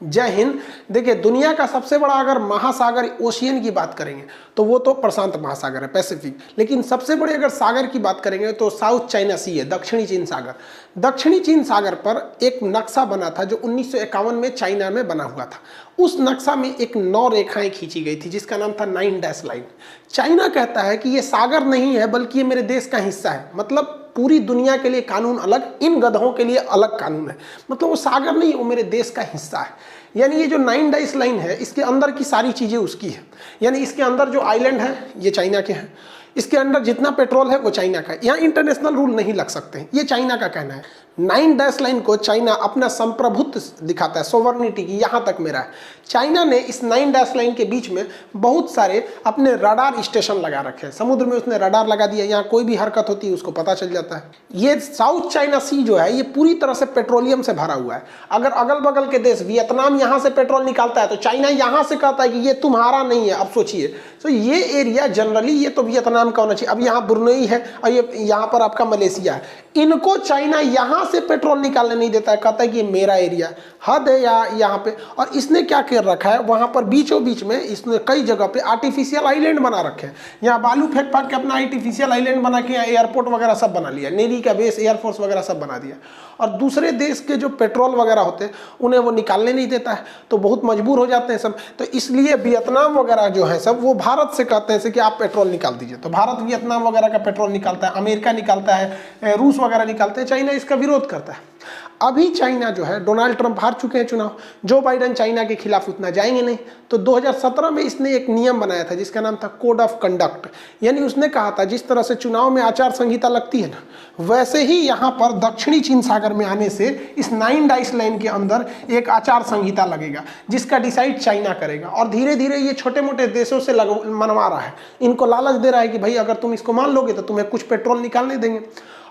जय हिंद। देखिए, दुनिया का सबसे बड़ा अगर महासागर ओशियन की बात करेंगे तो वो तो प्रशांत महासागर है, पैसिफिक। लेकिन सबसे बड़े अगर सागर की बात करेंगे तो साउथ चाइना सी है, दक्षिणी चीन सागर। दक्षिणी चीन सागर पर एक नक्शा बना था जो 1951 में चाइना में बना हुआ था। उस नक्शा में एक 9 रेखाएं खींची गई थी जिसका नाम था 9 डैश लाइन। चाइना कहता है कि ये सागर नहीं है बल्कि ये मेरे देश का हिस्सा है। मतलब पूरी दुनिया के लिए कानून अलग, इन गधों के लिए अलग कानून है। मतलब वो सागर नहीं, वो मेरे देश का हिस्सा है। यानी ये जो 9 डाइस लाइन है इसके अंदर की सारी चीजें उसकी है। यानी इसके अंदर जो आइलैंड है ये चाइना के हैं, इसके अंदर जितना पेट्रोल है वो चाइना का है। यहाँ इंटरनेशनल रूल नहीं लग सकते, ये चाइना का कहना है। 9 डैश लाइन को चाइना अपना संप्रभुत्व दिखाता है, सोवर्निटी की, यहाँ तक मेरा है। चाइना ने इस 9 डैश लाइन के बीच में बहुत सारे अपने रडार स्टेशन लगा रखे हैं। समुद्र में उसने रडार लगा दिया, यहाँ कोई भी हरकत होती है उसको पता चल जाता है। ये साउथ चाइना सी जो है ये पूरी तरह से पेट्रोलियम से भरा हुआ है। अगर अगल बगल के देश, वियतनाम यहाँ से पेट्रोल निकालता है तो चाइना यहाँ से कहता है कि ये तुम्हारा नहीं है। अब सोचिए, तो ये एरिया जनरली ये तो वियतनाम का होना चाहिए। अब यहाँ ब्रुनेई है और ये यहाँ पर आपका मलेशिया है। इनको चाइना यहाँ से पेट्रोल निकालने नहीं देता है, कहता है कि ये मेरा एरिया। हद है यहाँ पे। और इसने क्या कर रखा है, वहाँ पर बीचों बीच में इसने कई जगह पे आर्टिफिशियल आइलैंड बना रखे हैं। यहाँ बालू फेंक फाक के अपना आर्टिफिशियल आइलैंड बना के यहाँ एयरपोर्ट वगैरह सब बना लिया, नेवी का बेस, एयरफोर्स वगैरह सब बना दिया। और दूसरे देश के जो पेट्रोल वगैरह होते हैं उन्हें वो निकालने नहीं देता है, तो बहुत मजबूर हो जाते हैं सब। तो इसलिए वियतनाम वगैरह जो है सब वो भारत से कहते हैं कि आप पेट्रोल निकाल दीजिए। तो भारत वियतनाम वगैरह का पेट्रोल निकालता है, अमेरिका निकालता है, रूस वगैरह निकालते हैं। चाइना इसका विरोध करता है। अभी चाइना जो है, डोनाल्ड ट्रंप हार चुके हैं चुनाव, जो बाइडेन चाइना के खिलाफ उतना जाएंगे नहीं। तो 2017 में इसने एक नियम बनाया था जिसका नाम था कोड ऑफ कंडक्ट। यानी उसने कहा था जिस तरह से चुनाव में आचार संहिता लगती है ना, वैसे ही यहाँ पर दक्षिणी चीन सागर में आने से इस 9 डाइस लाइन के अंदर एक आचार संहिता लगेगा जिसका डिसाइड चाइना करेगा। और धीरे धीरे ये छोटे मोटे देशों से मनवा रहा है, इनको लालच दे रहा है कि भाई अगर तुम इसको मान लोगे तो तुम्हें कुछ पेट्रोल निकालने देंगे।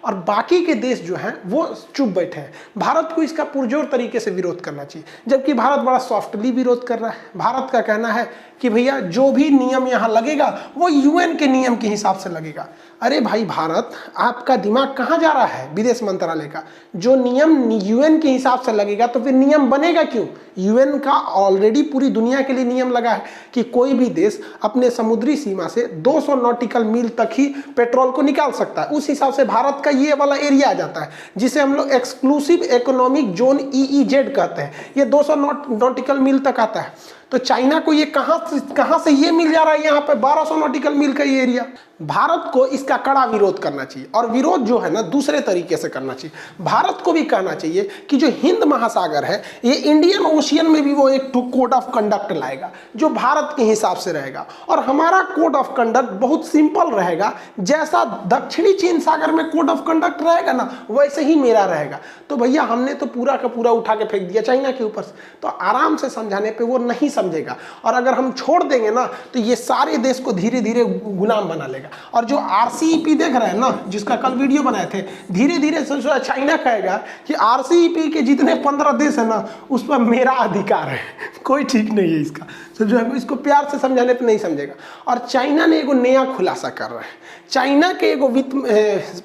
और बाकी के देश जो हैं वो चुप बैठे हैं। भारत को इसका पुरजोर तरीके से विरोध करना चाहिए, जबकि भारत बड़ा सॉफ्टली विरोध कर रहा है। भारत का कहना है कि भैया जो भी नियम यहाँ लगेगा वो यूएन के नियम के हिसाब से लगेगा। अरे भाई भारत, आपका दिमाग कहाँ जा रहा है विदेश मंत्रालय का? जो नियम यूएन के हिसाब से लगेगा तो फिर नियम बनेगा क्यों? यूएन का ऑलरेडी पूरी दुनिया के लिए नियम लगा है कि कोई भी देश अपने समुद्री सीमा से 200 नॉटिकल मील तक ही पेट्रोल को निकाल सकता है। उस हिसाब से भारत का ये वाला एरिया आ जाता है जिसे हम लोग एक्सक्लूसिव इकोनॉमिक जोन EEZ कहते हैं। ये 200 नॉटिकल मील तक आता है। तो चाइना को ये कहां से ये मिल जा रहा है? यहाँ पे 1200 नॉटिकल मील का ये एरिया। भारत को इसका कड़ा विरोध करना चाहिए, और विरोध जो है ना दूसरे तरीके से करना चाहिए। भारत को भी कहना चाहिए कि जो हिंद महासागर है, ये इंडियन ओशियन में भी वो एक कोड ऑफ कंडक्ट लाएगा जो भारत के हिसाब से रहेगा। और हमारा कोड ऑफ कंडक्ट बहुत सिंपल रहेगा, जैसा दक्षिणी चीन सागर में कोड ऑफ कंडक्ट रहेगा ना वैसे ही मेरा रहेगा। तो भैया हमने तो पूरा का पूरा उठा के फेंक दिया चाइना के ऊपर से, तो आराम से समझाने पर वो नहीं समझेगा। और अगर हम छोड़ देंगे ना तो ये सारे देश को धीरे धीरे गुलाम बना लेगा। और जो RCEP देख रहे हैं ना, जिसका कल वीडियो बनाए थे, धीरे धीरे चाइना कहेगा कि RCEP के जितने 15 देश है ना उस पर मेरा अधिकार है। कोई ठीक नहीं है इसका। तो जो है इसको प्यार से समझाने पे नहीं समझेगा। और चाइना ने एगो नया खुलासा कर रहा है। चाइना के एगो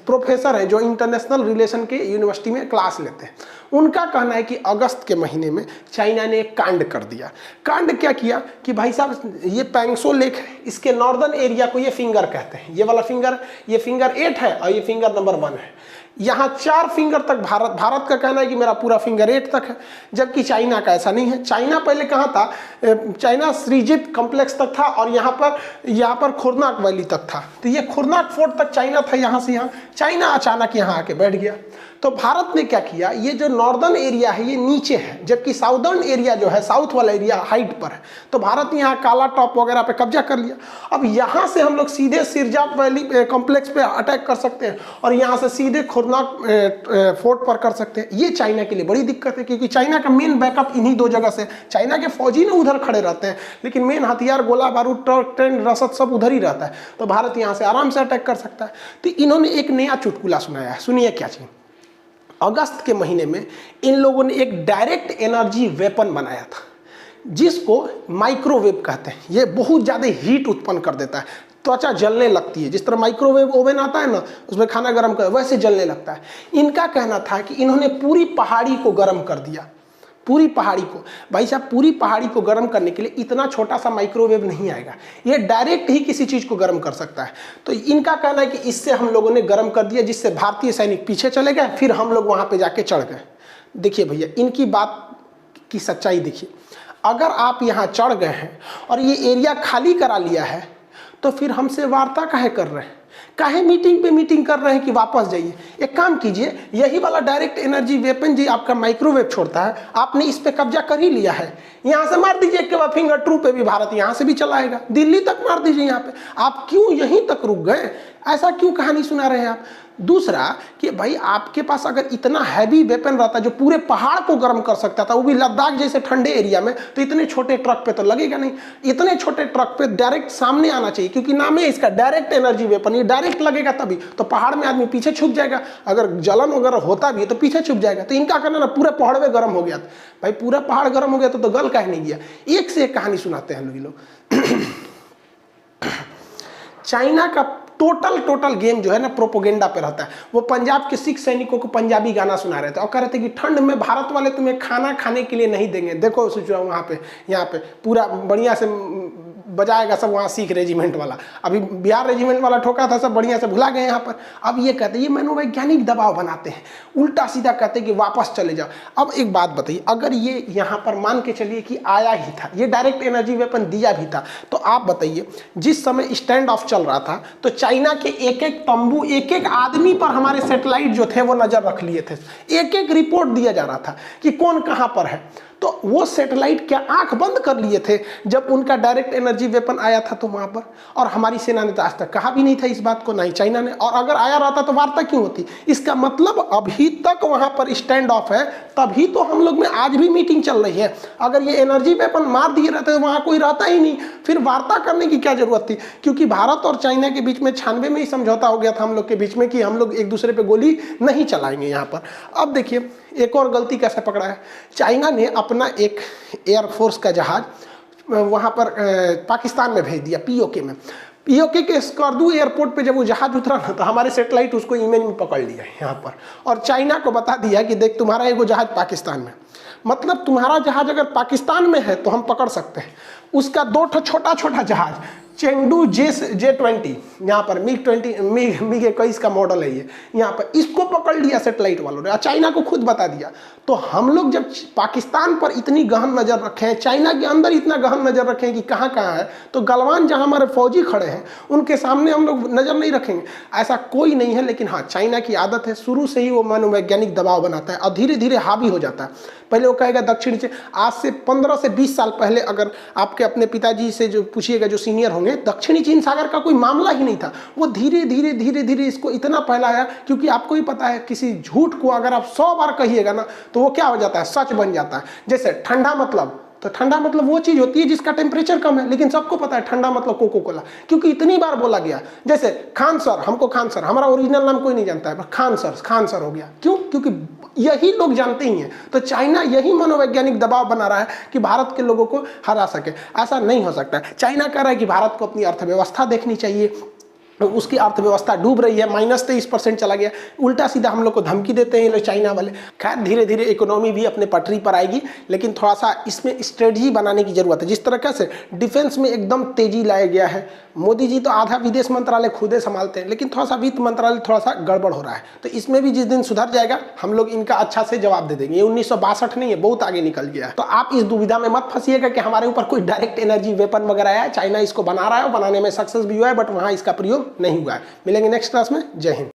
प्रोफेसर है जो इंटरनेशनल रिलेशन के यूनिवर्सिटी में क्लास लेते हैं। उनका कहना है कि अगस्त के महीने में चाइना ने एक कांड कर दिया। कांड क्या किया कि भाई साहब, ये पैंगसो लेक है, इसके नॉर्दर्न एरिया को ये फिंगर कहते हैं। ये वाला फिंगर, ये फिंगर 8 है और ये फिंगर नंबर 1 है। यहाँ 4 फिंगर तक भारत का कहना है कि मेरा पूरा फिंगर 8 तक है, जबकि चाइना का ऐसा नहीं है। चाइना पहले कहाँ था? चाइना श्रीजित कॉम्प्लेक्स तक था और यहाँ पर खुरनाक वैली तक था। तो ये खुरनाक फोर्ट तक चाइना था। यहाँ से यहाँ चाइना अचानक यहाँ आके बैठ गया। तो भारत ने क्या किया, ये जो नॉर्दर्न एरिया है ये नीचे है, जबकि साउदर्न एरिया जो है, साउथ वाला एरिया हाइट पर है। तो भारत ने यहाँ काला टॉप वगैरह पे कब्जा कर लिया। अब यहाँ से हम लोग सीधे सिरजाप वैली कॉम्प्लेक्स पे अटैक कर सकते हैं और यहाँ से सीधे खुरनाक फोर्ट पर कर सकते हैं। ये चाइना के लिए बड़ी दिक्कत है, क्योंकि चाइना का मेन बैकअप इन्हीं 2 जगह से। चाइना के फौजी ना उधर खड़े रहते हैं, लेकिन मेन हथियार, गोला बारूद, ट्रेन, रसद सब उधर ही रहता है। तो भारत यहाँ से आराम से अटैक कर सकता है। तो इन्होंने एक नया चुटकुला सुनाया है, सुनिए क्या चीज। अगस्त के महीने में इन लोगों ने एक डायरेक्ट एनर्जी वेपन बनाया था जिसको माइक्रोवेव कहते हैं। ये बहुत ज़्यादा हीट उत्पन्न कर देता है, त्वचा जलने लगती है। जिस तरह माइक्रोवेव ओवन आता है ना, उसमें खाना गर्म कर वैसे जलने लगता है। इनका कहना था कि इन्होंने पूरी पहाड़ी को गर्म कर दिया। पूरी पहाड़ी को। भाई साहब पूरी पहाड़ी को गर्म करने के लिए इतना छोटा सा माइक्रोवेव नहीं आएगा, ये डायरेक्ट ही किसी चीज़ को गर्म कर सकता है। तो इनका कहना है कि इससे हम लोगों ने गर्म कर दिया, जिससे भारतीय सैनिक पीछे चले गए, फिर हम लोग वहाँ पे जाके चढ़ गए। देखिए भैया इनकी बात की सच्चाई देखिए, अगर आप यहाँ चढ़ गए हैं और ये एरिया खाली करा लिया है तो फिर हमसे वार्ता काहे कर रहे हैं, काहे मीटिंग पे मीटिंग कर रहे हैं कि वापस जाइए। एक काम कीजिए, यही वाला डायरेक्ट एनर्जी वेपन जी आपका माइक्रोवेव छोड़ता है, आपने इस पे कब्जा कर ही लिया है, यहाँ से मार दीजिए के बाद फिंगर ट्रू पे भी भारत यहाँ से भी चलाएगा, दिल्ली तक मार दीजिए। यहाँ पे आप क्यों यहीं तक रुक गए, ऐसा क्यों कहानी सुना रहे हैं आप। दूसरा कि भाई आपके पास अगर इतना हैवी वेपन रहता जो पूरे पहाड़ को गर्म कर सकता था, वो भी लद्दाख जैसे ठंडे एरिया में, तो इतने छोटे ट्रक पे तो लगेगा नहीं। इतने छोटे ट्रक पे डायरेक्ट सामने आना चाहिए, क्योंकि नाम है इसका डायरेक्ट एनर्जी वेपन, ये डायरेक्ट लगेगा तभी तो पहाड़ में आदमी पीछे छुप जाएगा, अगर जलन वगैरह होता भी है तो पीछे छुप जाएगा। तो इनका कहना ना पूरे पहाड़ में गर्म हो गया था। भाई पूरा पहाड़ गर्म हो गया तो गल काहे नहीं गया। एक से एक कहानी सुनाते हैं लोग। चाइना का टोटल गेम जो है ना प्रोपोगेंडा पे रहता है। वो पंजाब के सिख सैनिकों को पंजाबी गाना सुना रहे थे और कह रहे थे कि ठंड में भारत वाले तुम्हें खाना खाने के लिए नहीं देंगे। देखो सोचो वहाँ पे यहाँ पे पूरा बढ़िया से बजाएगा सब वहाँ सिख रेजिमेंट वाला, अभी बिहार रेजिमेंट वाला ठोका था, सब बढ़िया से भुला गए यहाँ पर। अब ये कहते हैं, ये मनोवैज्ञानिक दबाव बनाते हैं, उल्टा सीधा कहते हैं कि वापस चले जाओ। अब एक बात बताइए, अगर ये यहाँ पर मान के चलिए कि आया ही था, ये डायरेक्ट एनर्जी वेपन दिया भी था, तो आप बताइए जिस समय स्टैंड ऑफ चल रहा था तो चाइना के एक एक तंबू, एक एक आदमी पर हमारे सैटेलाइट जो थे वो नजर रख लिए थे, एक एक रिपोर्ट दिया जा रहा था कि कौन कहाँ पर है। तो वो सैटेलाइट क्या आंख बंद कर लिए थे जब उनका डायरेक्ट एनर्जी वेपन आया था तो वहां पर, और हमारी सेना ने तो आज तक कहा भी नहीं था इस बात को, ना ही चाइना ने। और अगर आया रहता तो वार्ता क्यों होती। इसका मतलब अभी तक वहां पर स्टैंड ऑफ है, तभी तो हम लोग में आज भी मीटिंग चल रही है। अगर ये एनर्जी वेपन मार दिए रहते तो वहां कोई रहता ही नहीं, फिर वार्ता करने की क्या जरूरत थी। क्योंकि भारत और चाइना के बीच में 96 में ही समझौता हो गया था हम लोग के बीच में कि हम लोग एक दूसरे पे गोली नहीं चलाएंगे यहाँ पर। अब देखिए एक और गलती कैसे पकड़ा है, चाइना ने अपना एक एयरफोर्स का जहाज वहाँ पर पाकिस्तान में भेज दिया, पीओके में। पीओके के स्कर्दू एयरपोर्ट पे जब वो जहाज उतरा ना तो हमारे सैटेलाइट उसको इमेज में पकड़ लिया यहाँ पर, और चाइना को बता दिया कि देख तुम्हारा एगो जहाज पाकिस्तान में, मतलब तुम्हारा जहाज अगर पाकिस्तान में है तो हम पकड़ सकते हैं। उसका 2 छोटा छोटा जहाज चेंगडू J-20 यहाँ पर मिग 21 का मॉडल है ये, यहाँ पर इसको पकड़ लिया सैटेलाइट वालों ने, चाइना को खुद बता दिया। तो हम लोग जब पाकिस्तान पर इतनी गहन नज़र रखें, चाइना के अंदर इतना गहन नज़र रखें कि कहाँ कहाँ है, तो गलवान जहाँ हमारे फौजी खड़े हैं उनके सामने हम लोग नज़र नहीं रखेंगे, ऐसा कोई नहीं है। लेकिन हाँ, चाइना की आदत है, शुरू से ही वो मनोवैज्ञानिक दबाव बनाता है और धीरे धीरे हावी हो जाता है। पहले वो कहेगा दक्षिण चीन, आज से 15 से 20 साल पहले अगर आपके अपने पिताजी से जो पूछिएगा जो सीनियर होंगे, दक्षिणी चीन सागर का कोई मामला ही नहीं था। वो धीरे धीरे इसको इतना फैलाया, क्योंकि आपको ही पता है किसी झूठ को अगर आप 100 बार कहिएगा ना तो वो क्या हो जाता है, सच बन जाता है। जैसे ठंडा मतलब, तो ठंडा मतलब वो चीज होती है जिसका टेम्परेचर कम है, लेकिन सबको पता है ठंडा मतलब कोको कोला, क्योंकि इतनी बार बोला गया। जैसे खान सर, हमको खान सर, हमारा ओरिजिनल नाम कोई नहीं जानता है, पर खान सर हो गया। क्यों? क्योंकि यही लोग जानते ही हैं। तो चाइना यही मनोवैज्ञानिक दबाव बना रहा है कि भारत के लोगों को हरा सके। ऐसा नहीं हो सकता है। चाइना कह रहा है कि भारत को अपनी अर्थव्यवस्था देखनी चाहिए, उसकी अर्थव्यवस्था डूब रही है, -23% चला गया। उल्टा सीधा हम लोग को धमकी देते हैं ये चाइना वाले। खैर धीरे धीरे इकोनॉमी भी अपने पटरी पर आएगी, लेकिन थोड़ा सा इसमें स्ट्रेटजी बनाने की जरूरत है। जिस तरह से डिफेंस में एकदम तेजी लाया गया है, मोदी जी तो आधा विदेश मंत्रालय खुदे संभालते हैं, लेकिन थोड़ा सा वित्त मंत्रालय थोड़ा सा गड़बड़ हो रहा है। तो इसमें भी जिस दिन सुधर जाएगा हम लोग इनका अच्छा से जवाब दे देंगे। ये 1962 नहीं है, बहुत आगे निकल गया है। तो आप इस दुविधा में मत फंसिएगा कि हमारे ऊपर कोई डायरेक्ट एनर्जी वेपन वगैरह है। चाइना इसको बना रहा है, बनाने में सक्सेस भी हुआ है, बट वहाँ इसका प्रयोग नहीं हुआ है। मिलेंगे नेक्स्ट क्लास में। जय हिंद।